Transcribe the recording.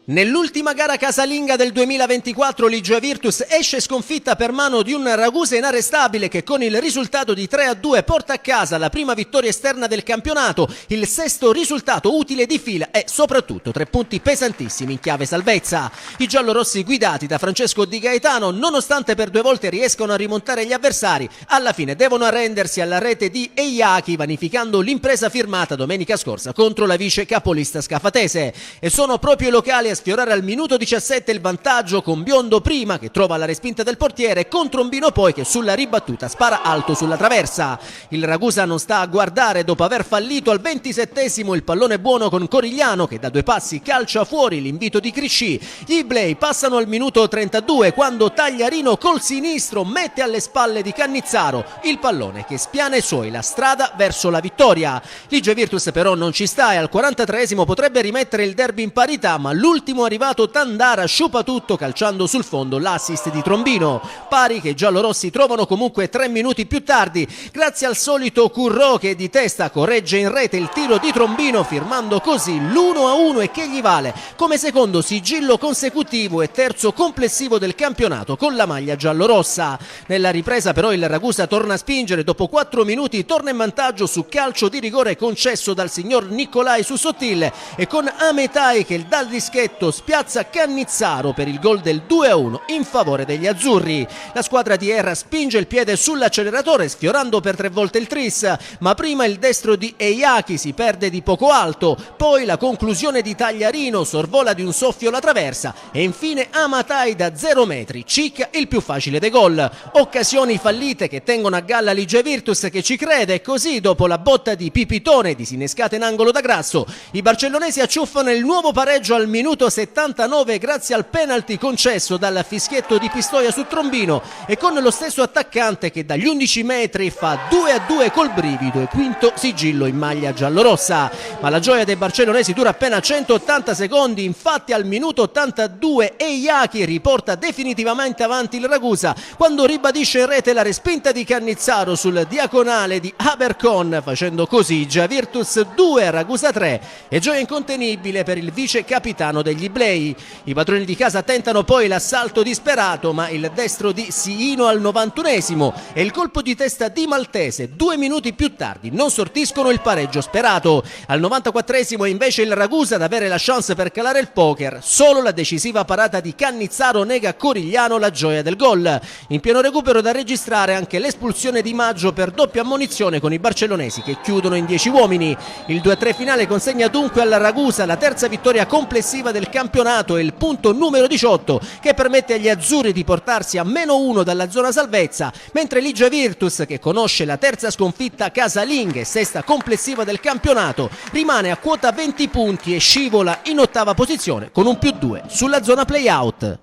Nell'ultima gara casalinga del 2024 Ligia Virtus esce sconfitta per mano di un Ragusa inarrestabile che con il risultato di 3-2 porta a casa la prima vittoria esterna del campionato, il sesto risultato utile di fila e soprattutto 3 punti pesantissimi in chiave salvezza. I giallorossi guidati da Francesco Di Gaetano, nonostante per 2 volte riescano a rimontare gli avversari, alla fine devono arrendersi alla rete di Eyaki, vanificando l'impresa firmata domenica scorsa contro la vice capolista scafatese. E sono proprio i locali a sfiorare al minuto 17 il vantaggio, con Biondo prima che trova la respinta del portiere e con Trombino poi che sulla ribattuta spara alto sulla traversa. Il Ragusa non sta a guardare dopo aver fallito al 27esimo il pallone buono con Corigliano che da 2 passi calcia fuori l'invito di Crisci. Gli Iblei passano al minuto 32 quando Tagliarino col sinistro mette alle spalle di Cannizzaro il pallone che spiana i suoi la strada verso la vittoria. Ligia Virtus però non ci sta e al 43esimo potrebbe rimettere il derby in parità, ma l'ultimo arrivato Tandara sciupa tutto calciando sul fondo l'assist di Trombino, pari che i giallorossi trovano comunque 3 minuti più tardi grazie al solito Currò che di testa corregge in rete il tiro di Trombino, firmando così l'1-1 e che gli vale come secondo sigillo consecutivo e terzo complessivo del campionato con la maglia giallorossa. Nella ripresa però il Ragusa torna a spingere, dopo 4 minuti torna in vantaggio su calcio di rigore concesso dal signor Nicolai su Sottile e con Ametai che dal dischetto spiazza Cannizzaro per il gol del 2-1 in favore degli azzurri. La squadra di Erra spinge il piede sull'acceleratore sfiorando per 3 volte il tris, ma prima il destro di Eyaki si perde di poco alto, poi la conclusione di Tagliarino sorvola di un soffio la traversa e infine Amatai da 0 metri cicca il più facile dei gol. Occasioni fallite che tengono a galla Ligia Virtus che ci crede, e così dopo la botta di Pipitone disinnescata in angolo da Grasso i barcellonesi acciuffano il nuovo pareggio al minuto 79 grazie al penalty concesso dal fischietto di Pistoia su Trombino e con lo stesso attaccante che dagli 11 metri fa 2-2 col brivido e quinto sigillo in maglia giallorossa. Ma la gioia dei barcellonesi dura appena 180 secondi, infatti al minuto 82 Eyaki riporta definitivamente avanti il Ragusa quando ribadisce in rete la respinta di Cannizzaro sul diagonale di Abercon, facendo così Ligia Virtus 2 Ragusa 3 e gioia incontenibile per il vice capitano degli Iblei. I padroni di casa tentano poi l'assalto disperato, ma il destro di Siino al 91esimo e il colpo di testa di Maltese 2 minuti più tardi non sortiscono il pareggio sperato. Al 94esimo è invece il Ragusa ad avere la chance per calare il poker, solo la decisiva parata di Cannizzaro nega a Corigliano la gioia del gol. In pieno recupero da registrare anche l'espulsione di Maggio per doppia ammonizione con i barcellonesi che chiudono in 10 uomini. Il 2-3 finale consegna dunque al Ragusa la terza vittoria complessiva del campionato e il punto numero 18 che permette agli azzurri di portarsi a -1 dalla zona salvezza, mentre Ligia Virtus, che conosce la terza sconfitta casalinga e sesta complessiva del campionato, rimane a quota 20 punti e scivola in 8ª posizione con un +2 sulla zona play-out.